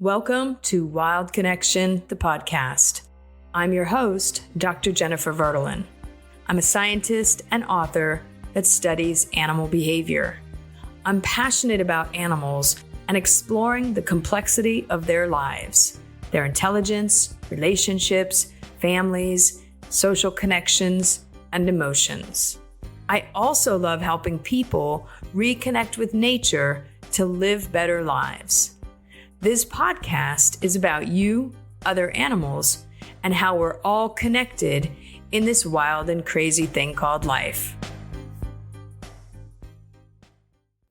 Welcome to Wild Connection, the podcast. I'm your host, Dr. Jennifer Vertelen. I'm a scientist and author that studies animal behavior. I'm passionate about animals and exploring the complexity of their lives, their intelligence, relationships, families, social connections, and emotions. I also love helping people reconnect with nature to live better lives. This podcast is about you, other animals, and how we're all connected in this wild and crazy thing called life.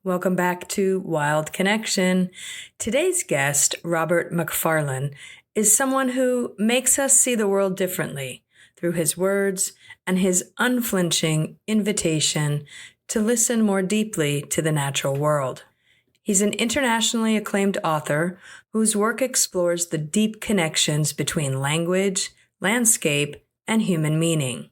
Welcome back to Wild Connection. Today's guest, Robert Macfarlane, is someone who makes us see the world differently through his words and his unflinching invitation to listen more deeply to the natural world. He's an internationally acclaimed author whose work explores the deep connections between language, landscape, and human meaning.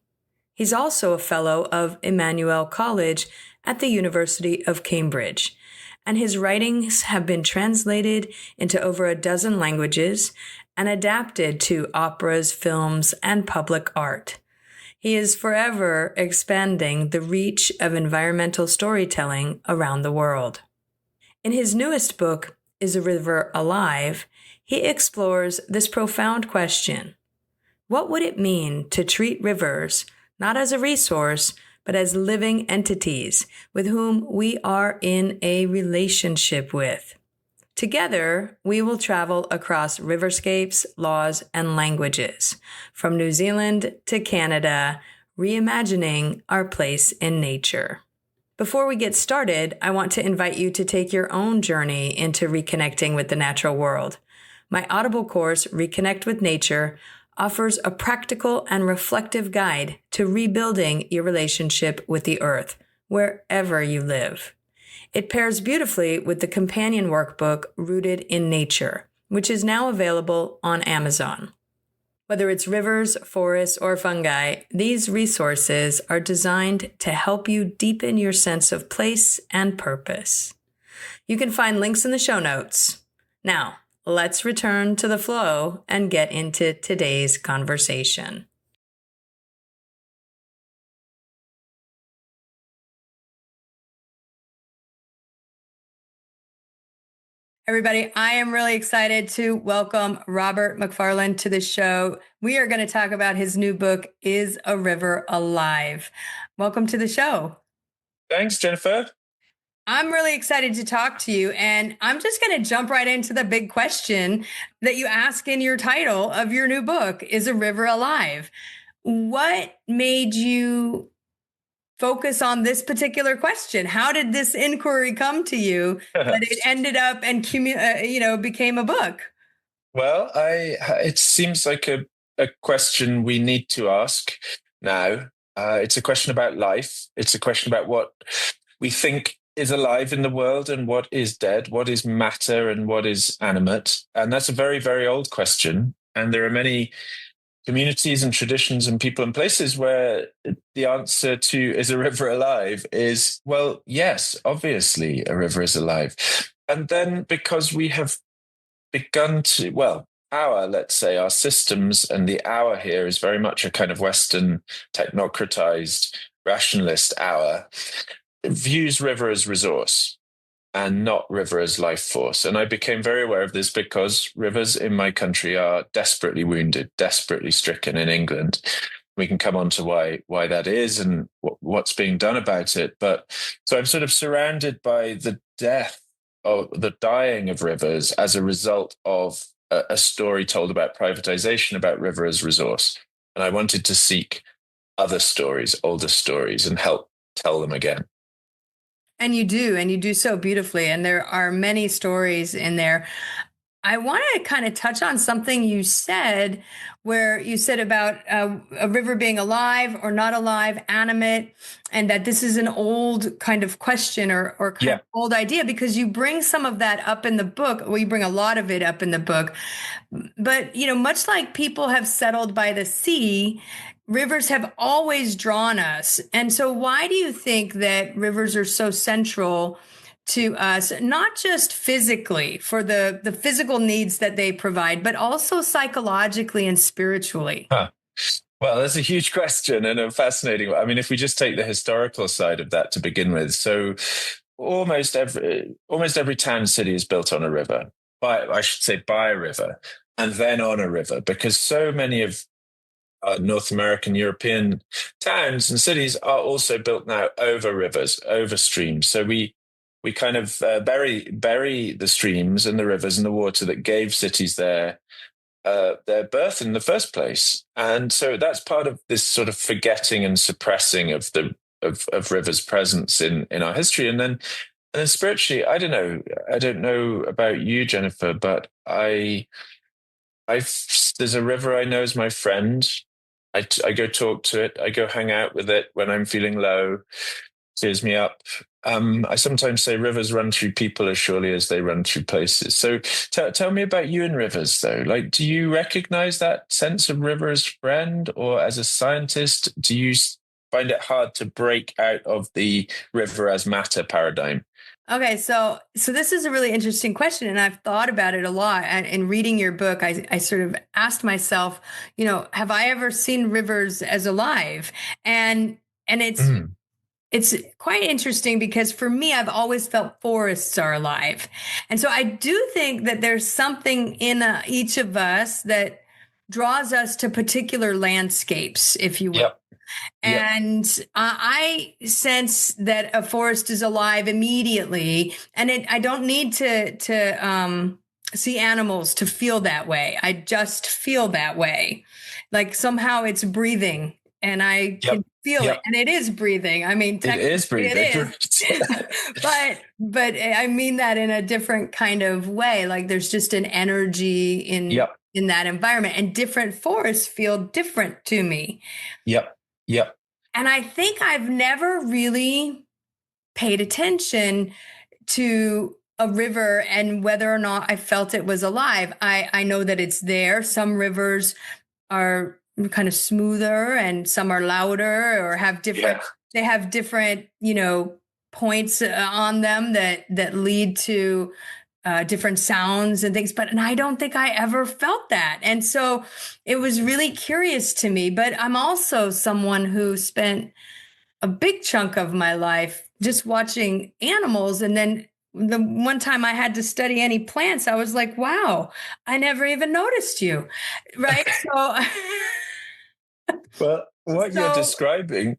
He's also a fellow of Emmanuel College at the University of Cambridge, and his writings have been translated into over a dozen languages and adapted to operas, films, and public art. He is forever expanding the reach of environmental storytelling around the world. In his newest book, Is a River Alive?, he explores this profound question. What would it mean to treat rivers not as a resource, but as living entities with whom we are in a relationship with? Together, we will travel across riverscapes, laws, and languages, from New Zealand to Canada, reimagining our place in nature. Before we get started, I want to invite you to take your own journey into reconnecting with the natural world. My Audible course, Reconnect with Nature, offers a practical and reflective guide to rebuilding your relationship with the earth, wherever you live. It pairs beautifully with the companion workbook, Rooted in Nature, which is now available on Amazon. Whether it's rivers, forests, or fungi, these resources are designed to help you deepen your sense of place and purpose. You can find links in the show notes. Now, let's return to the flow and get into today's conversation. Everybody, I am really excited to welcome Robert Macfarlane to the show. We are going to talk about his new book, Is a River Alive? Welcome to the show. Thanks, Jennifer. I'm really excited to talk to you, and I'm just going to jump right into the big question that you ask in your title of your new book, Is a River Alive? What made you focus on this particular question? How did this inquiry come to you that it ended up and became a book? Well, it seems like a question we need to ask now. It's a question about life. It's a question about what we think is alive in the world and what is dead, what is matter and what is animate. And that's a very, very old question. And there are many communities and traditions and people and places where the answer to is a river alive is, well, yes, obviously a river is alive. And then because we have begun to, let's say our systems and the hour here is very much a kind of Western technocratized rationalist hour, views river as resource and not river as life force. And I became very aware of this because rivers in my country are desperately wounded, desperately stricken in England. We can come on to why that is and what's being done about it. But so I'm sort of surrounded by the death of the dying of rivers as a result of a story told about privatization, about river as resource. And I wanted to seek other stories, older stories, and help tell them again. And you do so beautifully. And there are many stories in there. I want to kind of touch on something you said, where you said about a river being alive or not alive, animate, and that this is an old kind of question or kind of old idea, because you bring some of that up in the book. Well, you bring a lot of it up in the book. But, much like people have settled by the sea, rivers have always drawn us. And so why do you think that rivers are so central to us, not just physically for the physical needs that they provide, but also psychologically and spiritually? Huh. Well, that's a huge question and a fascinating one. I mean, if we just take the historical side of that to begin with, so almost every town city is built on a river. I should say by a river, and then on a river, because so many of North American, European towns and cities are also built now over rivers, over streams. So we kind of bury the streams and the rivers and the water that gave cities their birth in the first place. And so that's part of this sort of forgetting and suppressing of the of rivers' presence in our history. And then spiritually, I don't know about you, Jennifer, but I there's a river I know is my friend. I go talk to it. I go hang out with it when I'm feeling low. Cheers me up. I sometimes say rivers run through people as surely as they run through places. So tell me about you and rivers, though. Like, do you recognize that sense of river as friend, or as a scientist, do you find it hard to break out of the river as matter paradigm? Okay, so this is a really interesting question, and I've thought about it a lot. And in reading your book, I sort of asked myself, have I ever seen rivers as alive? And Mm, it's quite interesting because for me, I've always felt forests are alive, and so I do think that there's something in each of us that draws us to particular landscapes, if you will. yep, yep, And I sense that a forest is alive immediately, and I don't need to see animals to feel that way. I just feel that way, like somehow it's breathing, and I yep, can feel it, yep. and it is breathing. I mean, It technically is breathing. it is, but I mean that in a different kind of way. Like there's just an energy Yep, in that environment, and different forests feel different to me. yep, yep. And I think I've never really paid attention to a river and whether or not I felt it was alive. I know that it's there. Some rivers are kind of smoother and some are louder or have Yeah. they have different, points on them that lead to different sounds and things. And I don't think I ever felt that. And so it was really curious to me. But I'm also someone who spent a big chunk of my life just watching animals. And then the one time I had to study any plants, I was like, wow, I never even noticed you. Right. So, Well, what you're so describing,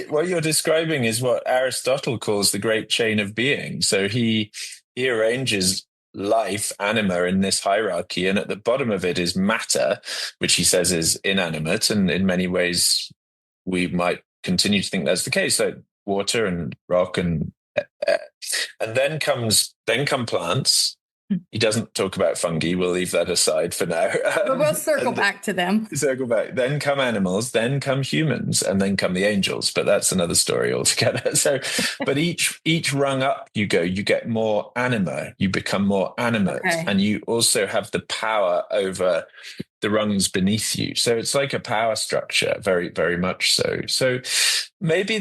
what you're describing is what Aristotle calls the great chain of being. So he arranges life, anima, in this hierarchy, and at the bottom of it is matter, which he says is inanimate, and in many ways we might continue to think that's the case, like water and rock uh, and then come plants. He doesn't talk about fungi. We'll leave that aside for now. but we'll circle And back to them. circle back. Then come animals, then come humans, and then come the angels. But that's another story altogether. So, but each rung up you go, you get more anima, you become more animate, Okay. and you also have the power over the rungs beneath you. So it's like a power structure, very, very much so. So maybe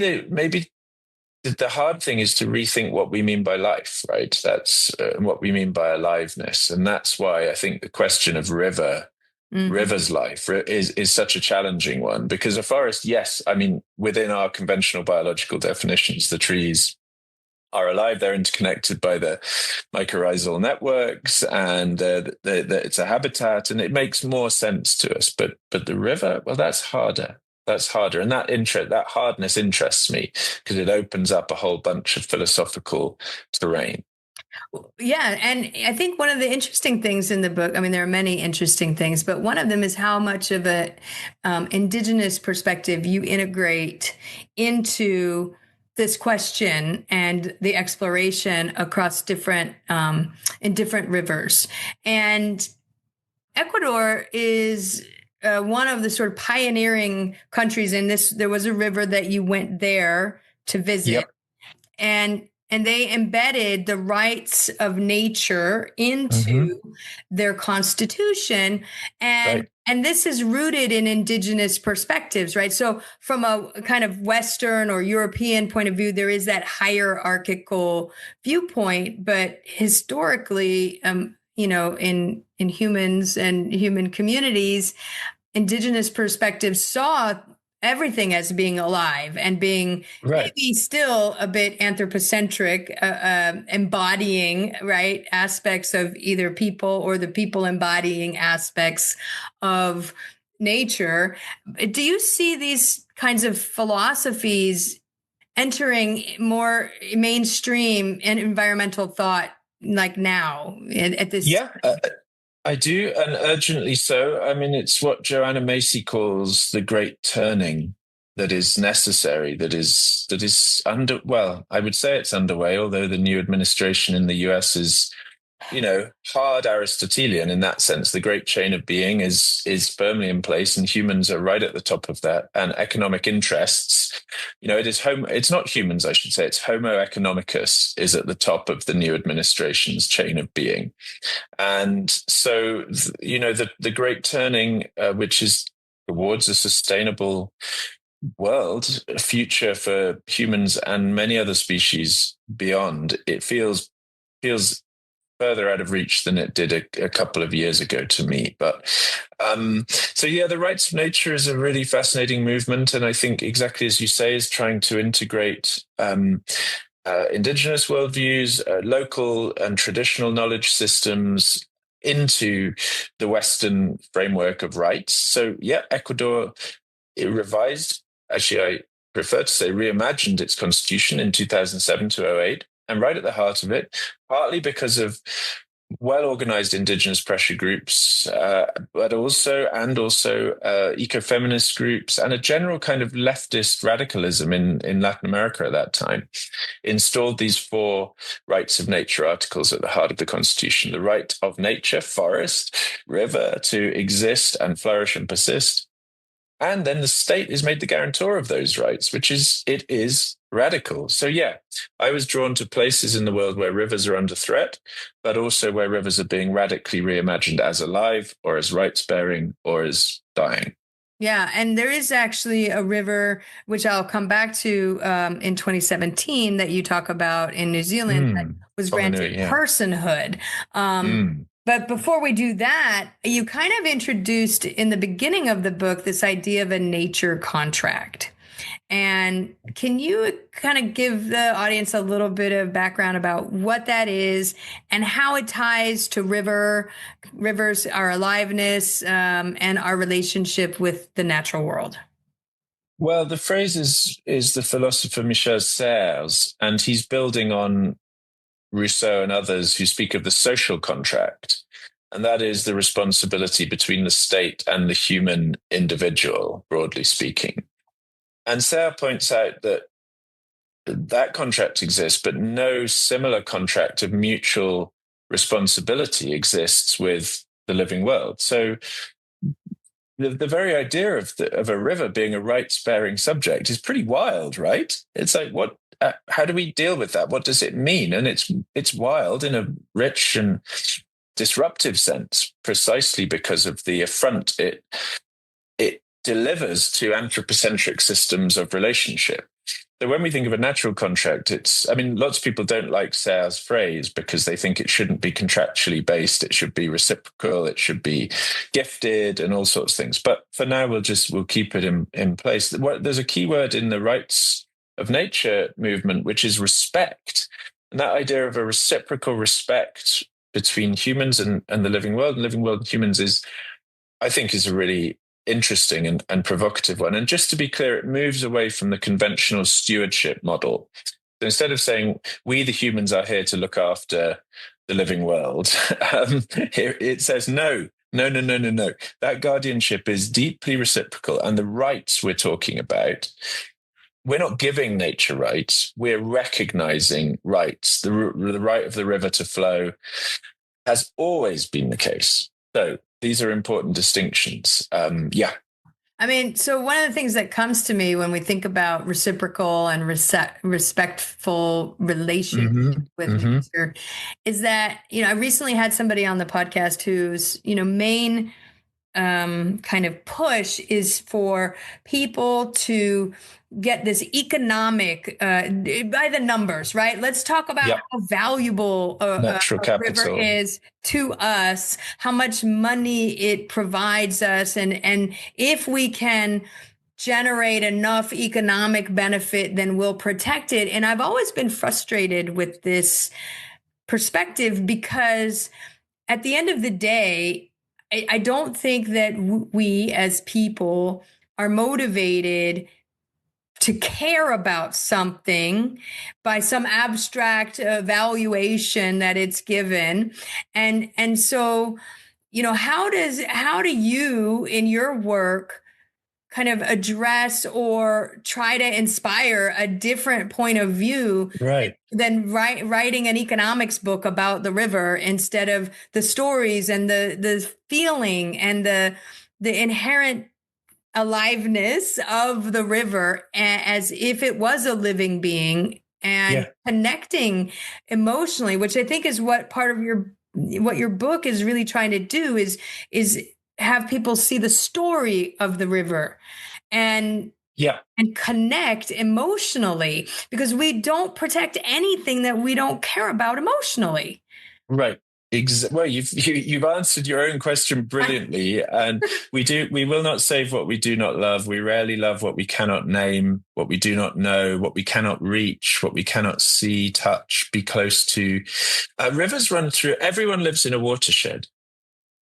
the hard thing is to rethink what we mean by life, right? That's what we mean by aliveness, and that's why I think the question of Mhm. river's life is such a challenging one. Because a forest, yes, I mean, within our conventional biological definitions, the trees are alive. They're interconnected by the mycorrhizal networks, and it's a habitat, and it makes more sense to us. But the river, well, that's harder. That's harder, and that hardness interests me because it opens up a whole bunch of philosophical terrain. Yeah. And I think one of the interesting things in the book, I mean, there are many interesting things, but one of them is how much of a indigenous perspective you integrate into this question and the exploration across in different rivers. And Ecuador is one of the sort of pioneering countries in this. There was a river that you went there to visit. Yep. And and they embedded the rights of nature Hmm. into their constitution, Right. and this is rooted in indigenous perspectives, right? So from a kind of Western or European point of view, there is that hierarchical viewpoint, but historically, in humans and human communities, indigenous perspectives saw everything as being alive and being Right. maybe still a bit anthropocentric, embodying, right, aspects of either people or the people embodying aspects of nature. Do you see these kinds of philosophies entering more mainstream and environmental thought like now at this Yeah. I do, and urgently so. I mean, it's what Joanna Macy calls the great turning that is necessary, that is under, well, I would say it's underway, although the new administration in the US is, hard Aristotelian in that sense. The great chain of being is firmly in place, and humans are right at the top of that. And economic interests, it's not humans, I should say, it's Homo economicus is at the top of the new administration's chain of being. And so, the great turning, which is towards a sustainable world, a future for humans and many other species beyond, it feels further out of reach than it did a couple of years ago to me. But so yeah, the rights of nature is a really fascinating movement, and I think exactly as you say, is trying to integrate indigenous worldviews, local and traditional knowledge systems into the Western framework of rights. So, yeah, Ecuador, it revised, actually, I prefer to say reimagined its constitution in 2007 to '08. And right at the heart of it, partly because of well-organized indigenous pressure groups, but also ecofeminist groups and a general kind of leftist radicalism in Latin America at that time, installed these four rights of nature articles at the heart of the Constitution: the right of nature, forest, river, to exist and flourish and persist. And then the state is made the guarantor of those rights, it is radical. So yeah, I was drawn to places in the world where rivers are under threat, but also where rivers are being radically reimagined as alive or as rights bearing or as dying. Yeah, and there is actually a river, which I'll come back to in 2017, that you talk about in New Zealand that was granted Whanganui, yeah. personhood. Um, Mm. but before we do that, you kind of introduced in the beginning of the book this idea of a nature contract. And can you kind of give the audience a little bit of background about what that is and how it ties to rivers, our aliveness, and our relationship with the natural world? Well, the phrase is the philosopher Michel Serres, and he's building on Rousseau and others who speak of the social contract. And that is the responsibility between the state and the human individual, broadly speaking. And Serres points out that contract exists, but no similar contract of mutual responsibility exists with the living world. So the very idea of a river being a rights-bearing subject is pretty wild, right? It's like, what? How do we deal with that? What does it mean? And it's wild in a rich and disruptive sense, precisely because of the affront it delivers to anthropocentric systems of relationship. So when we think of a natural contract, lots of people don't like Serres' phrase because they think it shouldn't be contractually based. It should be reciprocal. It should be gifted and all sorts of things. But for now, we'll keep it in place. There's a key word in the rights of nature movement, which is respect. And that idea of a reciprocal respect between humans and the living world and humans I think, is a really interesting and provocative one. And just to be clear, it moves away from the conventional stewardship model. So instead of saying we, the humans, are here to look after the living world, here it says no. No, no, no, no, no. That guardianship is deeply reciprocal. And the rights we're talking about, we're not giving nature rights, we're recognizing rights. The right of the river to flow has always been the case. So these are important distinctions. Yeah. I mean, so one of the things that comes to me when we think about reciprocal and respectful relationship Hmm. with Hmm. nature is that, I recently had somebody on the podcast whose, main kind of push is for people to get this economic by the numbers, right? Let's talk about Yep. how valuable Natural a river capital. is to us, how much money it provides us, and if we can generate enough economic benefit, then we'll protect it. And I've always been frustrated with this perspective because at the end of the day, I don't think that we as people are motivated to care about something by some abstract valuation that it's given. And so, how do you in your work kind of address or try to inspire a different point of view Right. than writing an economics book about the river instead of the stories and the feeling and the inherent aliveness of the river as if it was a living being and Yeah. connecting emotionally, which I think is what your book is really trying to do is have people see the story of the river and Yeah. and connect emotionally because we don't protect anything that we don't care about emotionally. Right. Well, you've answered your own question brilliantly, and we will not save what we do not love. We rarely love what we cannot name, what we do not know, what we cannot reach, what we cannot see, touch, be close to. Rivers run through. Everyone lives in a watershed.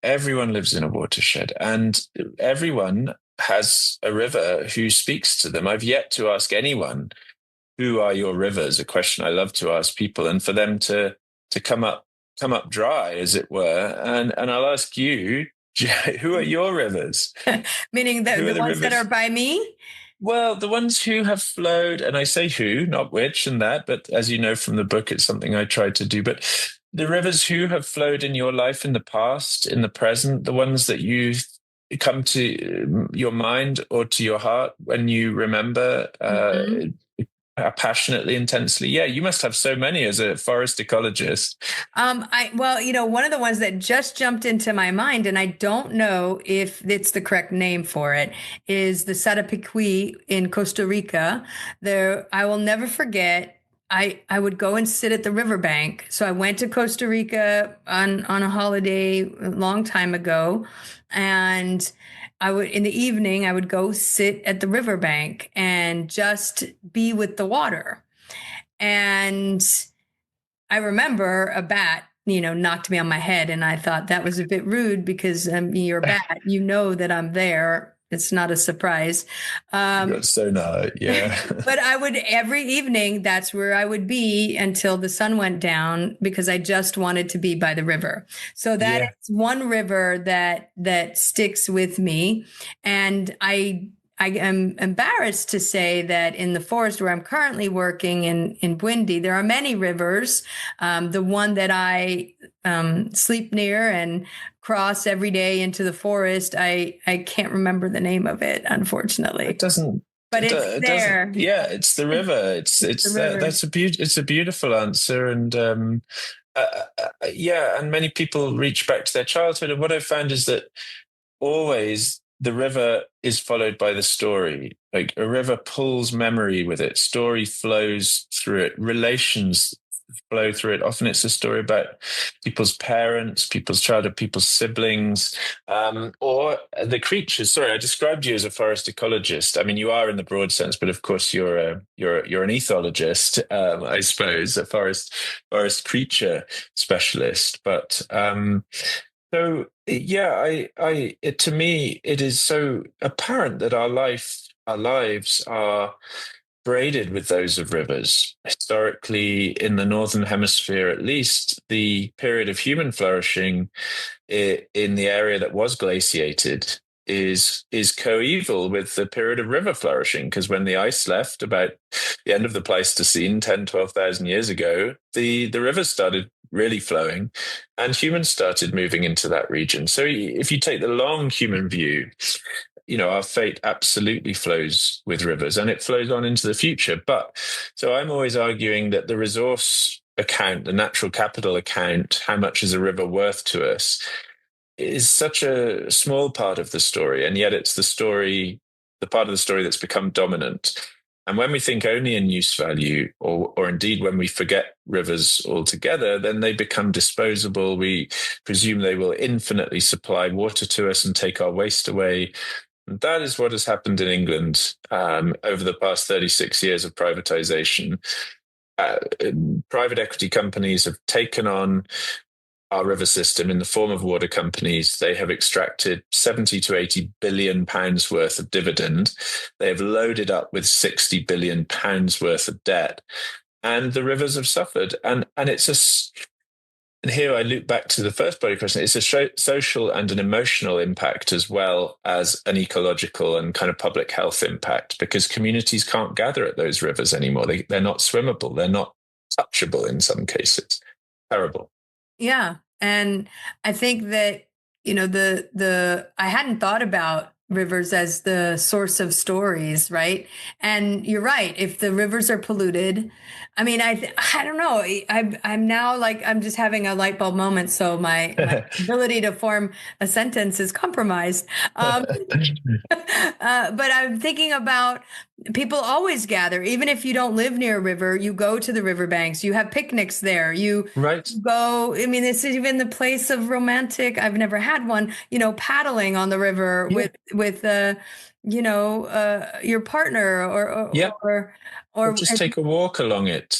Everyone lives in a watershed, and everyone has a river who speaks to them. I've yet to ask anyone, "Who are your rivers?" A question I love to ask people, and for them to come up dry, as it were. And I'll ask you, who are your rivers? Meaning Who are the the ones that are rivers? by me. Well, the ones who have flowed, and I say who, not which, and that, but as you know from the book, it's something I tried to do. But the rivers who have flowed in your life in the past, in the present, the ones that you come to your mind or to your heart when you remember Mhm. passionately, intensely. Yeah, you must have so many as a forest ecologist. Well, one of the ones that just jumped into my mind, and I don't know if it's the correct name for it, is the Sarapiqui in Costa Rica. There, I will never forget. I would go and sit at the riverbank. So I went to Costa Rica on a holiday a long time ago, and I would in the evening I would go sit at the riverbank and just be with the water. And I remember a bat, knocked me on my head, and I thought that was a bit rude because you're a bat, that I'm there. It's not a surprise. You're so not, yeah. But I would every evening, that's where I would be until the sun went down because I just wanted to be by the river. So that Yeah. is one river that sticks with me. And I am embarrassed to say that in the forest where I'm currently working in Bwindi, there are many rivers. The one that I sleep near and cross every day into the forest, I can't remember the name of it, It unfortunately, doesn't. but it's It doesn't. there. Yeah, it's the river. It's the river. It's a beautiful answer, and yeah, and many people reach back to their childhood. And what I've found is that always the river is followed by the story. Like a river pulls memory with it. Story flows through it. Relations flow through it. Often it's a story about people's parents, people's childhood, people's siblings, or the creatures. Sorry, I described you as a forest ecologist. I mean, you are in the broad sense, but of course you're an ethologist, I suppose, a forest creature specialist. But so yeah, to me, it is so apparent that our lives are braided with those of rivers. Historically, in the Northern Hemisphere, at least, the period of human flourishing in the area that was glaciated is coeval with the period of river flourishing, because when the ice left about the end of the Pleistocene 10, 12,000 years ago, the rivers started really flowing and humans started moving into that region. So if you take the long human view, our fate absolutely flows with rivers, and it flows on into the future. But so I'm always arguing that the resource account, the natural capital account, how much is a river worth to us, is such a small part of the story, and yet it's the part of the story that's become dominant. And when we think only in use value, or indeed when we forget rivers altogether, then they become disposable. We presume they will infinitely supply water to us and take our waste away. And that is what has happened in England over the past 36 years of privatization. Uh, Private equity companies have taken on our river system in the form of water companies. They have extracted 70 to 80 billion pounds worth of dividend. They have loaded up with 60 billion pounds worth of debt, and the rivers have suffered. And and here I loop back to the first body question. It's a social and an emotional impact, as well as an ecological and kind of public health impact, because communities can't gather at those rivers anymore. They're not swimmable. They're not touchable in some cases. Terrible. Yeah. And I think that, I hadn't thought about rivers as the source of stories, right? And you're right. If the rivers are polluted, I mean, I don't know. I'm now like, I'm just having a light bulb moment. So my ability to form a sentence is compromised. But I'm thinking about people always gather, even if you don't live near a river, you go to the riverbanks, you have picnics there, you Right. go. I mean, this is even the place of romantic. I've never had one, paddling on the river Yeah. with your partner Yeah. Or or just take a walk along it,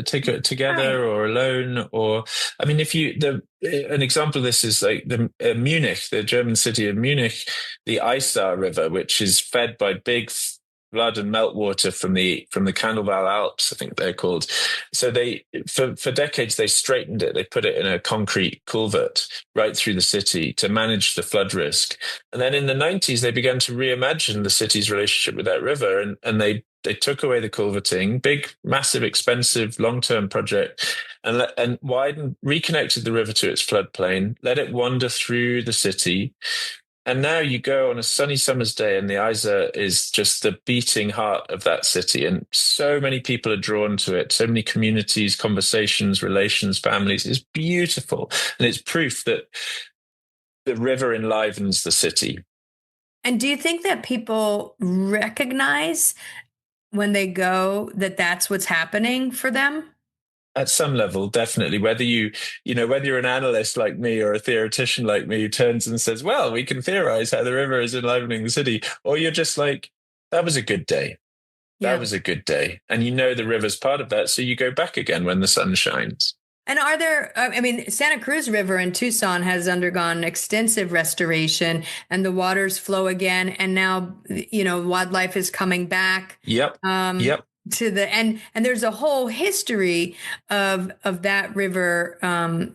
take it together right. or alone. Or, I mean, an example of this is like Munich, the German city of Munich, the Isar River, which is fed by big flood and meltwater from the Candelval Alps, I think they're called. So for decades they straightened it. They put it in a concrete culvert right through the city to manage the flood risk. And then in the 90s they began to reimagine the city's relationship with that river, and they took away the culverting, big, massive, expensive, long-term project, and reconnected the river to its floodplain, let it wander through the city. And now you go on a sunny summer's day, and the Isar is just the beating heart of that city. And so many people are drawn to it, so many communities, conversations, relations, families. It's beautiful. And it's proof that the river enlivens the city. And do you think that people recognize when they go that that's what's happening for them? At some level, definitely. Whether whether you're an analyst like me or a theoretician like me who turns and says, well, we can theorize how the river is enlivening the city, or you're just like, that was a good day. That was a good day. And the river's part of that. So you go back again when the sun shines. And Santa Cruz River in Tucson has undergone extensive restoration, and the waters flow again. And now, wildlife is coming back. Yep. Yep. To the and there's a whole history of that river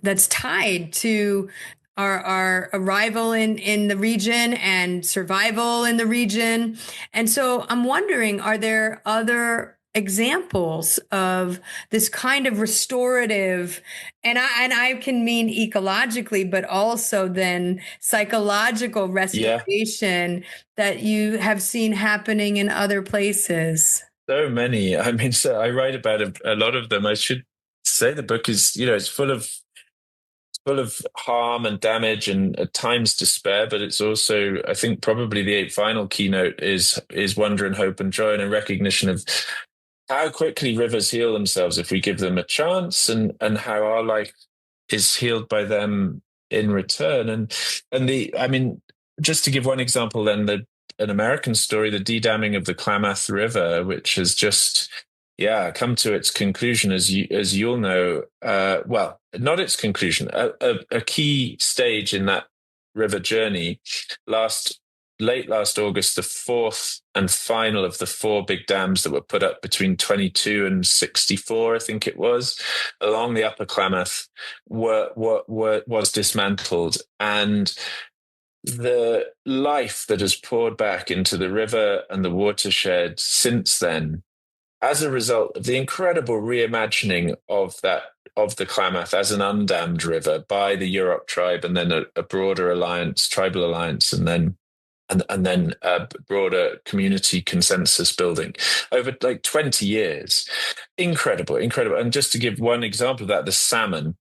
that's tied to our arrival in the region and survival in the region. And so I'm wondering, are there other examples of this kind of restorative, and I can mean ecologically, but also then psychological restoration that you have seen happening in other places? So many. I mean, so I write about a lot of them. I should say the book is, it's full of harm and damage and at times despair, but it's also, I think, probably the final keynote is wonder and hope and joy, and a recognition of how quickly rivers heal themselves if we give them a chance, and how our life is healed by them in return. Just to give one example, then an American story, the de-damming of the Klamath River, which has just come to its conclusion, as you'll know. Well, not its conclusion, a key stage in that river journey. Late last August, the fourth and final of the four big dams that were put up between 22 and 64, I think it was, along the Upper Klamath, was dismantled, and the life that has poured back into the river and the watershed since then, as a result of the incredible reimagining of the Klamath as an undammed river by the Yurok tribe, and then a broader alliance, tribal alliance, and then and then broader community consensus building over like 20 years. Incredible, incredible. And just to give one example of that, the salmon,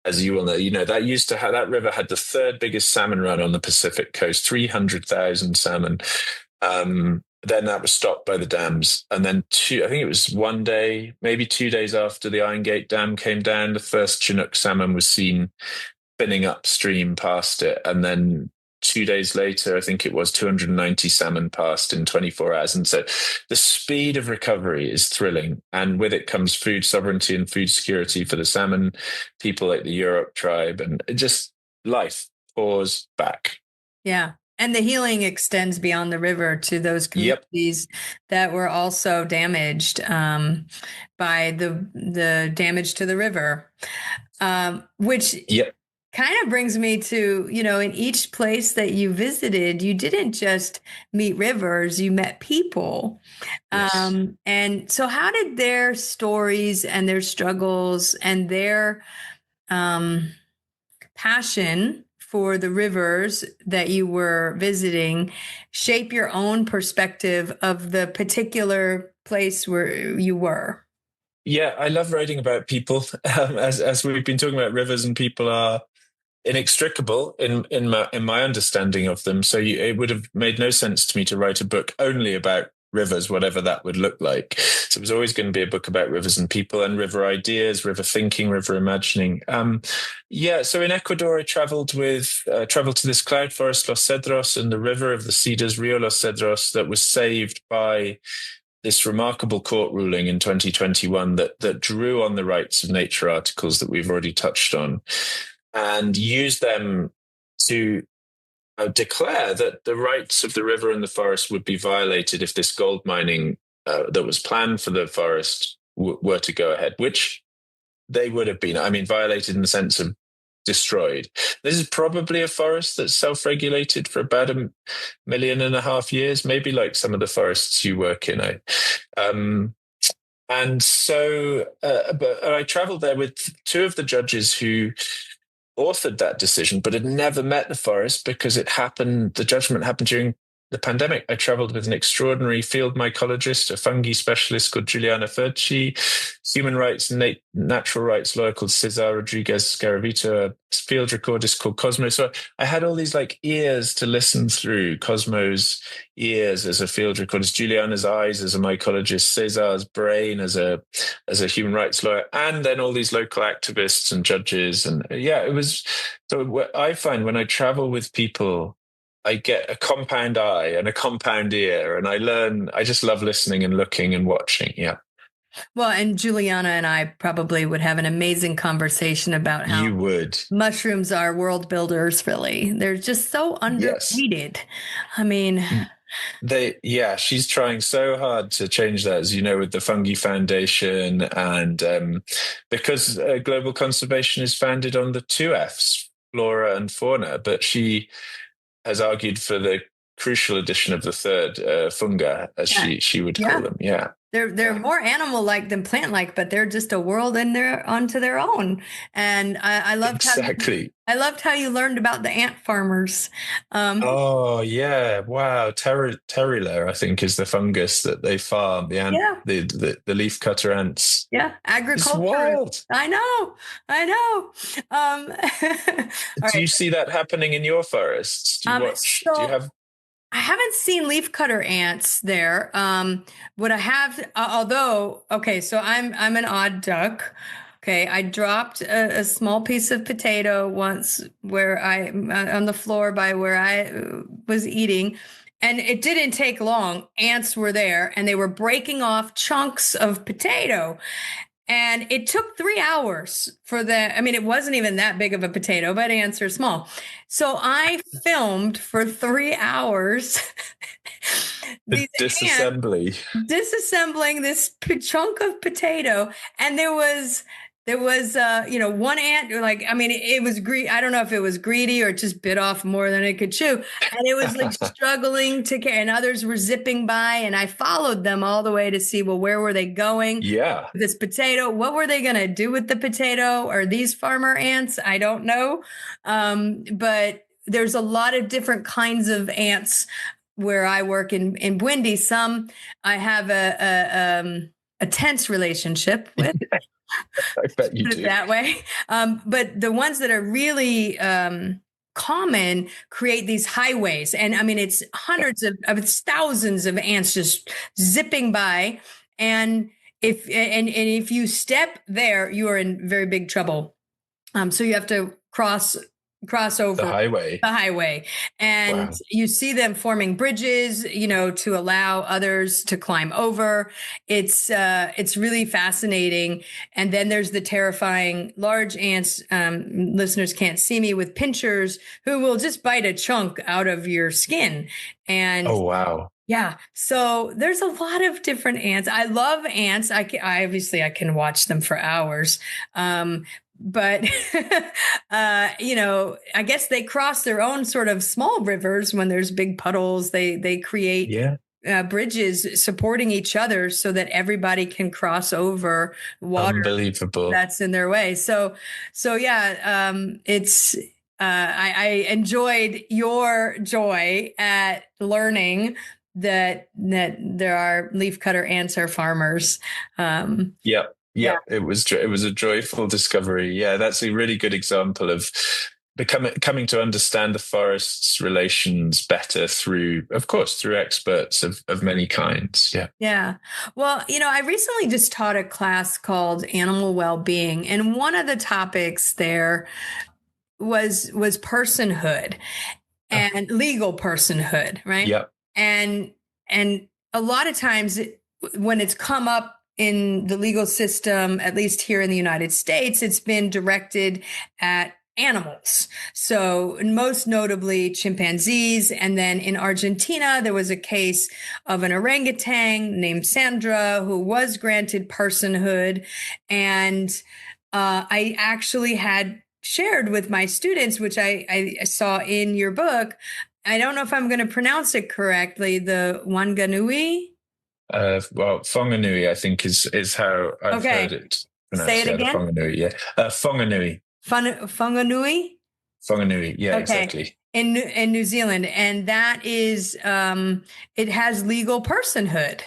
as you will know, that used to have, that river had the third biggest salmon run on the Pacific coast, 300,000 salmon. Then that was stopped by the dams. And then I think it was one day, maybe 2 days after the Iron Gate Dam came down, the first Chinook salmon was seen spinning upstream past it. And then 2 days later, I think it was 290 salmon passed in 24 hours. And so the speed of recovery is thrilling. And with it comes food sovereignty and food security for the salmon people like the Europe tribe, and just life pours back. Yeah. And the healing extends beyond the river to those communities that were also damaged by the damage to the river, which kind of brings me to, in each place that you visited, you didn't just meet rivers, you met people. Yes. And so how did their stories and their struggles and their passion for the rivers that you were visiting shape your own perspective of the particular place where you were? Yeah, I love writing about people. As we've been talking about, rivers and people are inextricable in my understanding of them. So it would have made no sense to me to write a book only about rivers, whatever that would look like. So it was always going to be a book about rivers and people and river ideas, river thinking, river imagining. So in Ecuador, I traveled to this cloud forest, Los Cedros, and the river of the cedars, Rio Los Cedros, that was saved by this remarkable court ruling in 2021 that drew on the rights of nature articles that we've already touched on and used them to declare that the rights of the river and the forest would be violated if this gold mining that was planned for the forest were to go ahead, which they would have been. I mean, violated in the sense of destroyed. This is probably a forest that's self-regulated for about 1.5 million years, maybe like some of the forests you work in. And so I traveled there with two of the judges who authored that decision, but had never met the forest because the judgment happened during the pandemic. I traveled with an extraordinary field mycologist, a fungi specialist called Juliana Ferci, human rights and natural rights lawyer called Cesar Rodriguez Scaravito, a field recordist called Cosmo. So I had all these ears to listen through, Cosmo's ears as a field recordist, Juliana's eyes as a mycologist, Cesar's brain as a human rights lawyer, and then all these local activists and judges. And it was, so what I find when I travel with people, I get a compound eye and a compound ear, and I just love listening and looking and watching. Yeah. Well, and Juliana and I probably would have an amazing conversation about how you would. Mushrooms are world builders, really. They're just so underrated. Yes. I mean, she's trying so hard to change that, as you know, with the Fungi Foundation. And because global conservation is founded on the two Fs, flora and fauna, but she has argued for the crucial addition of the third, funga, as she would call them. Yeah. They're more animal-like than plant-like, but they're just a world onto their own. And I loved how you learned about the ant farmers. Oh yeah, wow! Terrila, I think, is the fungus that they farm. The ant, the leaf cutter ants. Yeah, agriculture. It's wild. I know. Do you see that happening in your forests? Do you watch? Do you have? I haven't seen leafcutter ants there. What I have, so I'm an odd duck. Okay, I dropped a small piece of potato once on the floor by where I was eating, and it didn't take long. Ants were there, and they were breaking off chunks of potato. And it took 3 hours for that. I mean, it wasn't even that big of a potato, but ants are small. So I filmed for 3 hours disassembling this chunk of potato. And there was one ant, it was I don't know if it was greedy or it just bit off more than it could chew. And it was struggling to carry, and others were zipping by, and I followed them all the way to see, well, where were they going? Yeah. This potato, what were they going to do with the potato? Are these farmer ants? I don't know. But there's a lot of different kinds of ants where I work in Bwindi, some I have a tense relationship with, I bet you put it do. that way. But the ones that are really common create these highways. And I mean, it's hundreds of it's thousands of ants just zipping by. And if you step there, you are in very big trouble. So you have to cross The over highway. the highway, and Wow. you see them forming bridges, to allow others to climb over. It's really fascinating. And then there's the terrifying large ants. Listeners can't see me, with pinchers who will just bite a chunk out of your skin. And Oh, wow. yeah. So there's a lot of different ants. I love ants. I obviously I can watch them for hours. But I guess they cross their own sort of small rivers when there's big puddles. They create Yeah. bridges supporting each other so that everybody can cross over water Unbelievable. that's in their way. So yeah, it's I enjoyed your joy at learning that there are leafcutter ants are farmers. Yeah. Yeah, Yeah. It was a joyful discovery. Yeah, that's a really good example of coming to understand the forest's relations better through, of course, through experts of many kinds. Yeah. yeah. Well, I recently just taught a class called Animal Well-Being, and one of the topics there was personhood Oh, and legal personhood, right? yeah. And and a lot of times when it's come up in the legal system, at least here in the United States, it's been directed at animals. So most notably chimpanzees. And then in Argentina, there was a case of an orangutan named Sandra who was granted personhood. And I actually had shared with my students, which I saw in your book. I don't know if I'm going to pronounce it correctly. The Wanganui. Well, Whanganui, I think, is how I've Okay. heard it Say pronounced. it Yeah, the again. Whanganui. Yeah. Whanganui. Whanganui. Whanganui. Yeah, Okay. exactly. In New Zealand. And that is, it has legal personhood.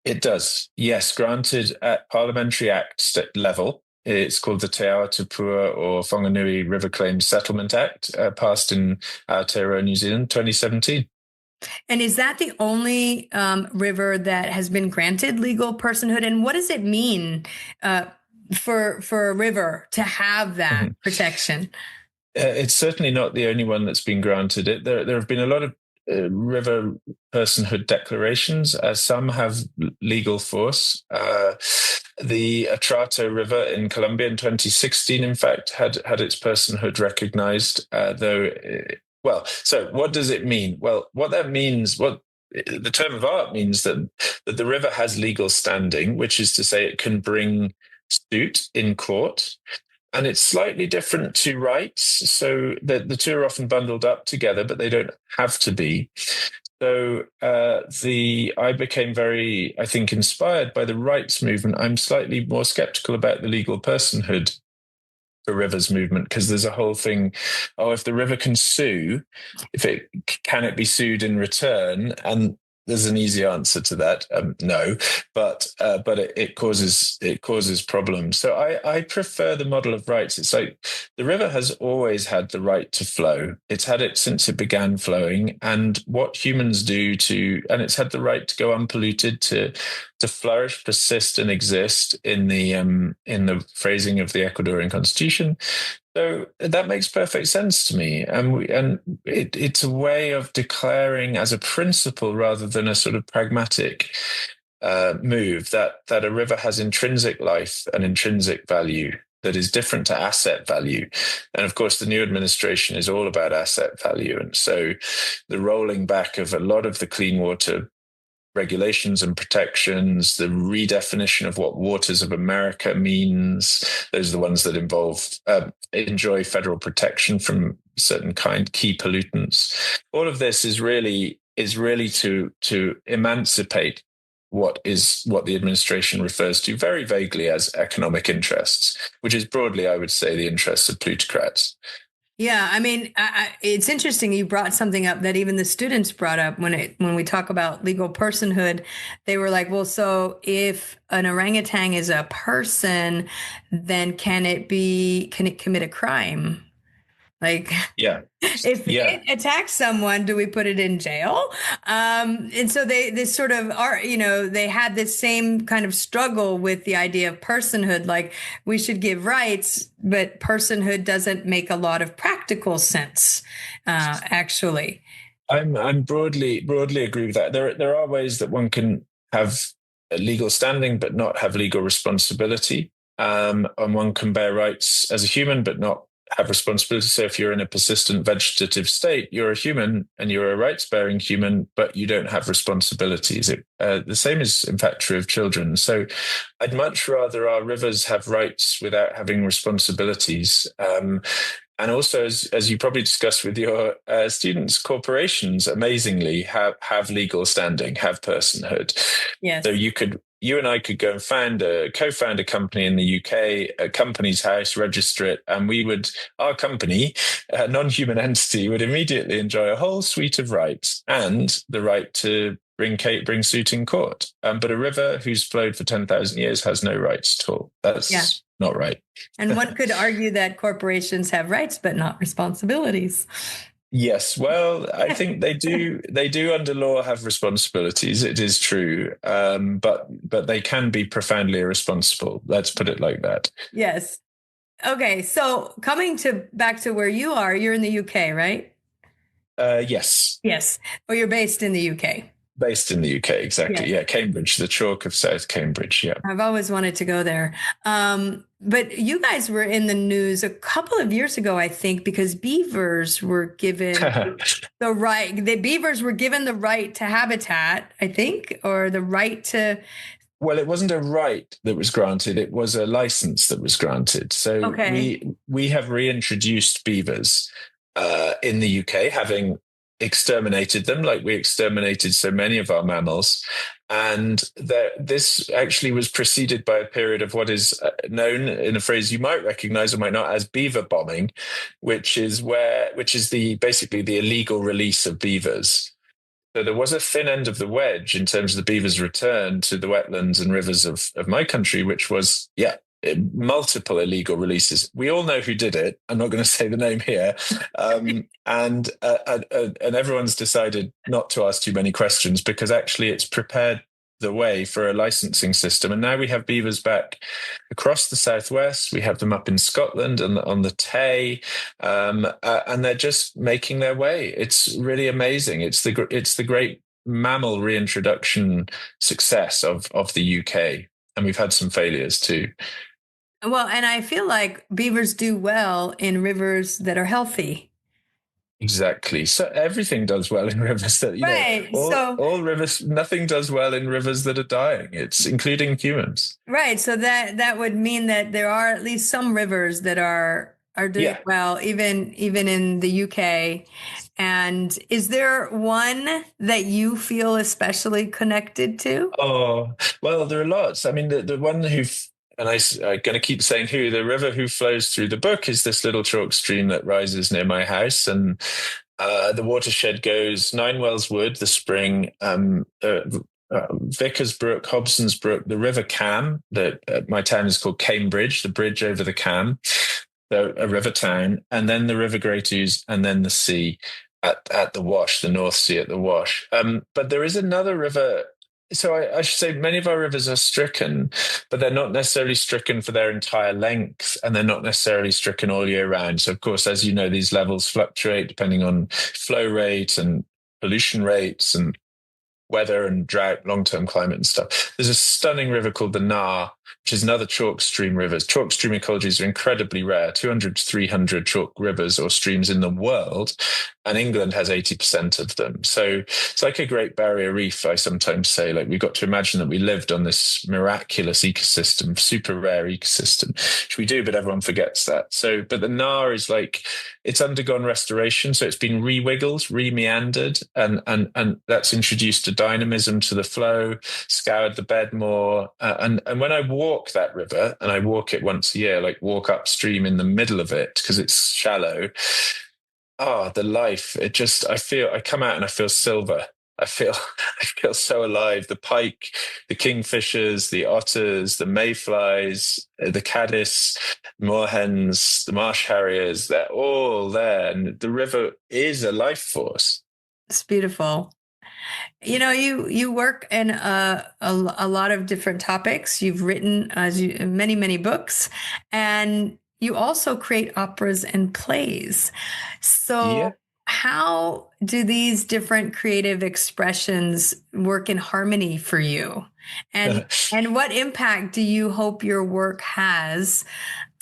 It does. Yes, granted at Parliamentary Act level. It's called the Te Awatupua or Whanganui River Claims Settlement Act, passed in Aotearoa, New Zealand, 2017. And is that the only river that has been granted legal personhood? And what does it mean for a river to have that Mhm. protection? It's certainly not the only one that's been granted it. There have been a lot of river personhood declarations. Some have legal force. The Atrato River in Colombia in 2016, in fact, had its personhood recognized, though. Well, so what does it mean? Well, what that means, what the term of art means that the river has legal standing, which is to say it can bring suit in court. And it's slightly different to rights. So the two are often bundled up together, but they don't have to be. So I became very, I think, inspired by the rights movement. I'm slightly more skeptical about the legal personhood for rivers movement, because there's a whole thing. Oh, if the river can sue, if it can it be sued in return? And there's an easy answer to that. No, but it causes problems. So I prefer the model of rights. It's like the river has always had the right to flow. It's had it since it began flowing, and what humans do and it's had the right to go unpolluted, to flourish, persist, and exist in the phrasing of the Ecuadorian Constitution. So that makes perfect sense to me, and it's a way of declaring as a principle rather than a sort of pragmatic move that a river has intrinsic life and intrinsic value that is different to asset value. And of course, the new administration is all about asset value, and so the rolling back of a lot of the clean water regulations and protections, the redefinition of what waters of America means. Those are the ones that enjoy federal protection from certain key pollutants. All of this is really to emancipate what the administration refers to very vaguely as economic interests, which is broadly, I would say, the interests of plutocrats. Yeah, I mean, it's interesting you brought something up that even the students brought up when we talk about legal personhood. They were like, "Well, so if an orangutan is a person, then can it commit a crime?" Like, Yeah. if Yeah. it attacks someone, do we put it in jail? And so they sort of are, they had this same kind of struggle with the idea of personhood. Like we should give rights, but personhood doesn't make a lot of practical sense, actually. I'm broadly agree with that. There are ways that one can have a legal standing but not have legal responsibility. And one can bear rights as a human but not have responsibility. So if you're in a persistent vegetative state, you're a human and you're a rights-bearing human, but you don't have responsibilities. The same is in fact true of children. So I'd much rather our rivers have rights without having responsibilities. And also, as you probably discussed with your students, corporations amazingly have legal standing, have personhood. So Yes. you and I could go and co-found a company in the UK, a company's house, register it, and our company, a non-human entity, would immediately enjoy a whole suite of rights and the right to bring suit in court. But a river who's flowed for 10,000 years has no rights at all. Yeah. That's not right. And one could argue that corporations have rights, but not responsibilities. Yes, well, I think they do. They do under law have responsibilities. It is true, but they can be profoundly irresponsible. Let's put it like that. Yes. Okay. So coming to back to where you are, you're in the UK, right? Yes, Yes. Or you're based in the UK. based in the UK, exactly. Yes. Yeah, Cambridge, the chalk of South Cambridge. Yeah. I've always wanted to go there. But you guys were in the news a couple of years ago, I think, because beavers were given the beavers were given the right to habitat, I think, or the right to. Well, it wasn't a right that was granted; it was a license that was granted. So Okay. we have reintroduced beavers in the UK, having exterminated them like we exterminated so many of our mammals. And this actually was preceded by a period of what is known in a phrase you might recognize or might not as beaver bombing, which is the basically the illegal release of beavers. So there was a thin end of the wedge in terms of the beavers' return to the wetlands and rivers of my country, which was, yeah, multiple illegal releases. We all know who did it. I'm not going to say the name here. And everyone's decided not to ask too many questions because actually it's prepared the way for a licensing system. And now we have beavers back across the southwest. We have them up in Scotland and on the Tay, and they're just making their way. It's really amazing. It's the great mammal reintroduction success of the UK, and we've had some failures too. Well, and I feel like beavers do well in rivers that are healthy. Exactly. So everything does well in rivers that, Right. So all rivers, nothing does well in rivers that are dying. It's including humans. right. So that would mean that there are at least some rivers that are doing Yeah. well, even in the UK. And is there one that you feel especially connected to? Oh, well, there are lots. I mean, the one and I'm going to keep saying who, the river who flows through the book is this little chalk stream that rises near my house. And the watershed goes Nine Wells Wood, the spring, Vickers Brook, Hobson's Brook, the River Cam, that my town is called Cambridge, the bridge over the Cam, so a river town, and then the River Great Ouse, and then the sea at the Wash, the North Sea at the Wash. But there is another river. So I should say many of our rivers are stricken, but they're not necessarily stricken for their entire length, and they're not necessarily stricken all year round. So, of course, as you know, these levels fluctuate depending on flow rate and pollution rates and weather and drought, long-term climate and stuff. There's a stunning river called the Nar, which is another chalk stream river. Chalk stream ecologies are incredibly rare, 200 to 300 chalk rivers or streams in the world. and England has 80% of them. So it's like a Great Barrier Reef, I sometimes say. Like, we've got to imagine that we lived on this miraculous ecosystem, super rare ecosystem, which we do, but everyone forgets that. So, but the Nar is like, it's undergone restoration. So it's been re-wiggled, re-meandered, and that's introduced a dynamism to the flow, scoured the bed more. And when I walk that river, and I walk it once a year, like walk upstream in the middle of it, because it's shallow, the life, I come out and I feel silver. I feel, I feel so alive. The pike, the kingfishers, the otters, the mayflies, the caddis, moorhens, the marsh harriers, they're all there. And the river is a life force. It's beautiful. You know, you work in a lot of different topics. You've written many, many books, and you also create operas and plays. Yeah. So how do these different creative expressions work in harmony for you? And what impact do you hope your work has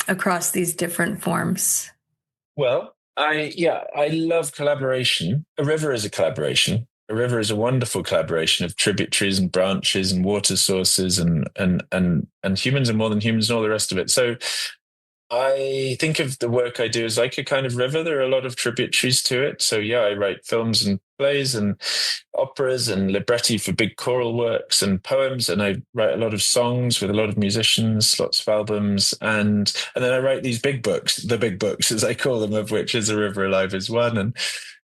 across these different forms? Well, I love collaboration. A river is a collaboration. A river is a wonderful collaboration of tributaries and branches and water sources and humans are more than humans and all the rest of it. So I think of the work I do as like a kind of river. There are a lot of tributaries to it. So yeah, I write films and plays and operas and libretti for big choral works and poems. And I write a lot of songs with a lot of musicians, lots of albums. And then I write these big books, the big books as I call them, of which Is a River Alive is one. And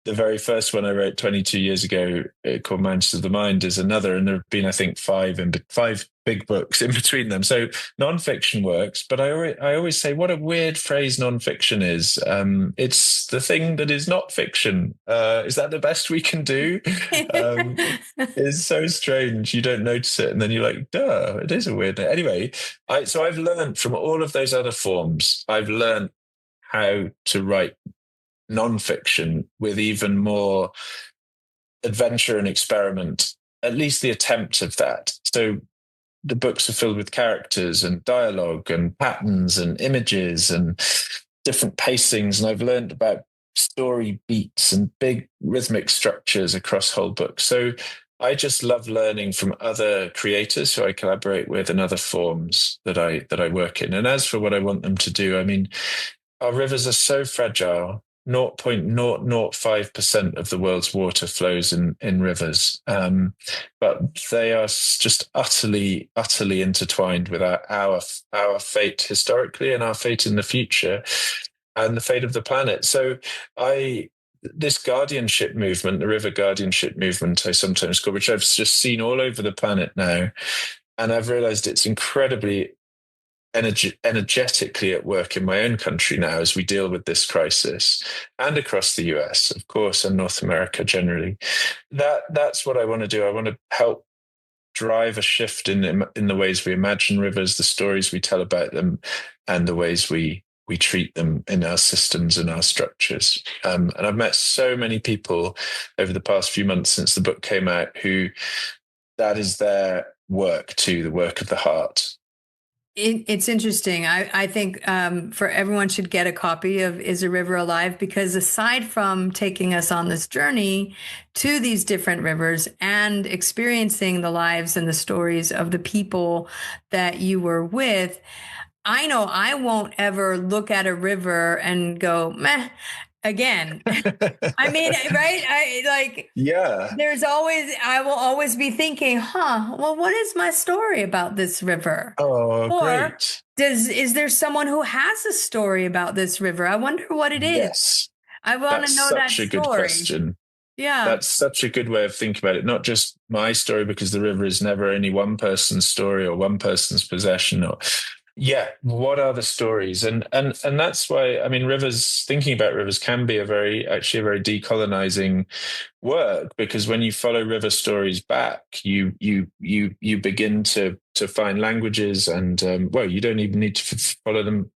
the very first one I wrote 22 years ago, called Mountains of the Mind, is another. And there have been, I think, five big books in between them. So nonfiction works, but I always say, what a weird phrase nonfiction is. It's the thing that is not fiction. Is that the best we can do? It's so strange. You don't notice it, and then you're like, duh, it is a weird name. Anyway, so I've learned from all of those other forms. I've learned how to write nonfiction with even more adventure and experiment, at least the attempt of that. So the books are filled with characters and dialogue and patterns and images and different pacings. And I've learned about story beats and big rhythmic structures across whole books. So I just love learning from other creators who I collaborate with and other forms that I work in. And as for what I want them to do, I mean, our rivers are so fragile. 0.005% of the world's water flows in rivers. But they are just utterly intertwined with our fate historically and our fate in the future and the fate of the planet. So this guardianship movement, the river guardianship movement, I sometimes call, which I've just seen all over the planet now. And I've realized it's incredibly energetically at work in my own country now as we deal with this crisis, and across the US, of course, and North America generally. That's what I want to do. I want to help drive a shift in the ways we imagine rivers, the stories we tell about them, and the ways we treat them in our systems and our structures. And I've met so many people over the past few months since the book came out who that is their work too, the work of the heart. It's interesting. I think for everyone should get a copy of Is a River Alive, because aside from taking us on this journey to these different rivers and experiencing the lives and the stories of the people that you were with, I know I won't ever look at a river and go, meh, again. I mean, right? Yeah. I will always be thinking, well, what is my story about this river? Oh, Or great. is there someone who has a story about this river? I wonder what it is. Yes. I want to That's know that such a good story. question. Yeah. That's such a good way of thinking about it. Not just my story, because the river is never only one person's story or one person's possession. Or yeah, what are the stories? And that's why, I mean, thinking about rivers can be actually a very decolonizing work, because when you follow river stories back, you begin to find languages, and you don't even need to follow them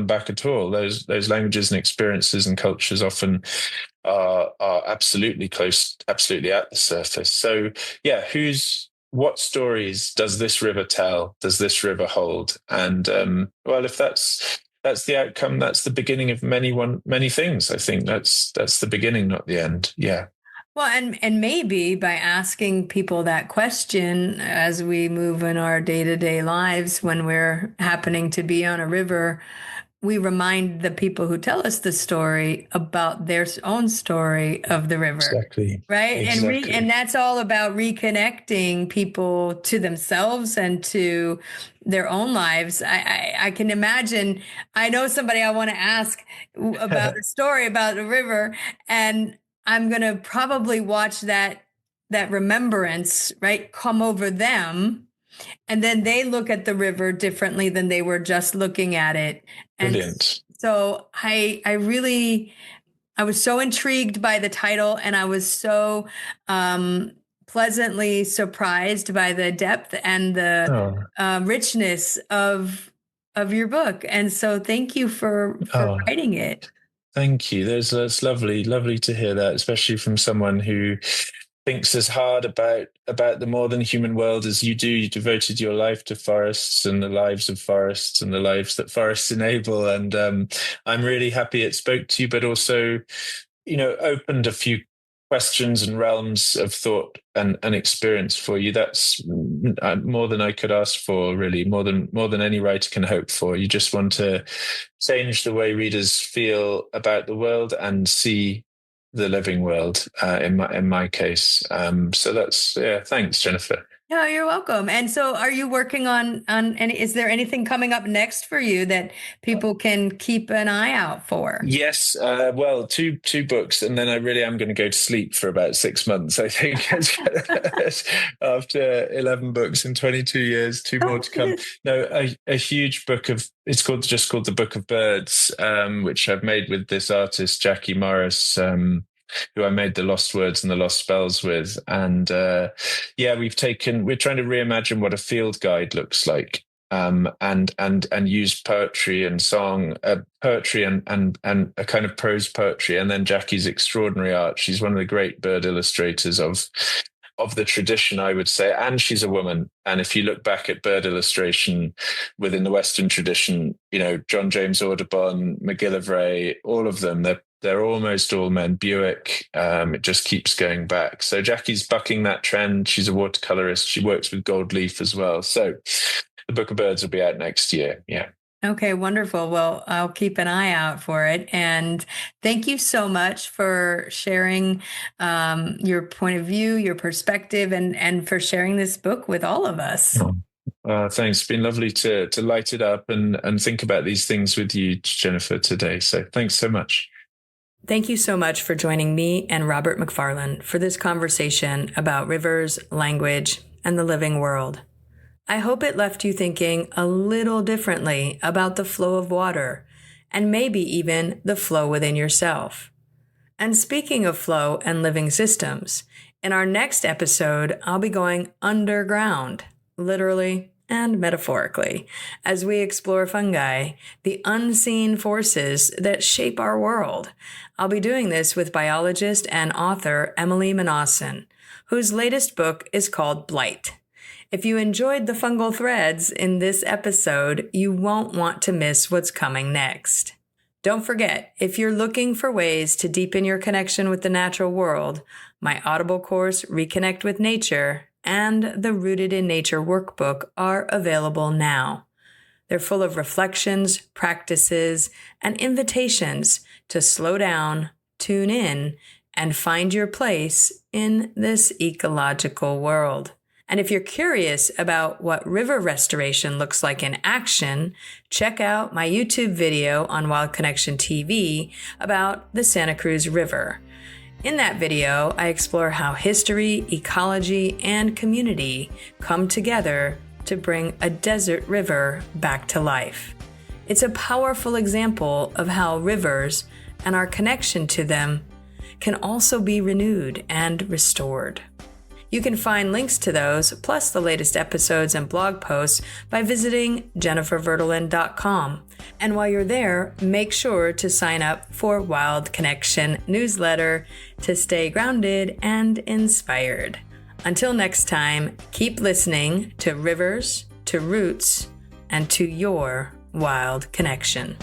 back at all. Those languages and experiences and cultures often are absolutely close, absolutely at the surface. So yeah, what stories does this river tell? Does this river hold? And if that's that's the outcome. That's the beginning of many things. I think that's the beginning, not the end. Yeah. Well, and maybe by asking people that question as we move in our day-to-day lives when we're happening to be on a river, we remind the people who tell us the story about their own story of the river. Exactly. Right. Exactly. And that's all about reconnecting people to themselves and to their own lives. I can imagine, I know somebody I want to ask about a story about the river, and I'm going to probably watch that remembrance, right, come over them. And then they look at the river differently than they were just looking at it. And Brilliant. so I was so intrigued by the title, and I was so pleasantly surprised by the depth and the richness of your book. And so thank you for writing it. Thank you. That's lovely to hear that, especially from someone who thinks as hard about the more than human world as you do. You devoted your life to forests and the lives of forests and the lives that forests enable. And I'm really happy it spoke to you, but also, opened a few questions and realms of thought and experience for you. That's more than I could ask for, really, more than any writer can hope for. You just want to change the way readers feel about the world and see the living world, in my case. So that's, thanks, Jennifer. No, you're welcome. And so are you working on any, is there anything coming up next for you that people can keep an eye out for? Yes. Well, two books, and then I really am going to go to sleep for about 6 months, I think. After 11 books in 22 years, two more to come. No, a huge book it's just called The Book of Birds, which I've made with this artist, Jackie Morris, who I made the Lost Words and the Lost Spells with. And we're trying to reimagine what a field guide looks like, and use poetry and song, poetry and a kind of prose poetry. And then Jackie's extraordinary art. She's one of the great bird illustrators of the tradition, I would say. And she's a woman. And if you look back at bird illustration within the Western tradition, John James Audubon, McGillivray, all of them, they're almost all men. Buick, it just keeps going back. So Jackie's bucking that trend. She's a watercolorist. She works with gold leaf as well. So The Book of Birds will be out next year. Yeah. Okay, wonderful. Well, I'll keep an eye out for it. And thank you so much for sharing your point of view, your perspective, and for sharing this book with all of us. Thanks. It's been lovely to light it up and think about these things with you, Jennifer, today. So thanks so much. Thank you so much for joining me and Robert Macfarlane for this conversation about rivers, language, and the living world. I hope it left you thinking a little differently about the flow of water, and maybe even the flow within yourself. And speaking of flow and living systems, in our next episode, I'll be going underground, literally and metaphorically, as we explore fungi, the unseen forces that shape our world. I'll be doing this with biologist and author Emily Manassan, whose latest book is called Blight. If you enjoyed the fungal threads in this episode, you won't want to miss what's coming next. Don't forget, if you're looking for ways to deepen your connection with the natural world, my Audible course, Reconnect with Nature, and the Rooted in Nature workbook are available now. They're full of reflections, practices, and invitations to slow down, tune in, and find your place in this ecological world. And if you're curious about what river restoration looks like in action, check out my YouTube video on Wild Connection TV about the Santa Cruz River. In that video, I explore how history, ecology, and community come together to bring a desert river back to life. It's a powerful example of how rivers and our connection to them can also be renewed and restored. You can find links to those, plus the latest episodes and blog posts, by visiting jennifervertelen.com. And while you're there, make sure to sign up for Wild Connection newsletter to stay grounded and inspired. Until next time, keep listening to rivers, to roots, and to your Wild Connection.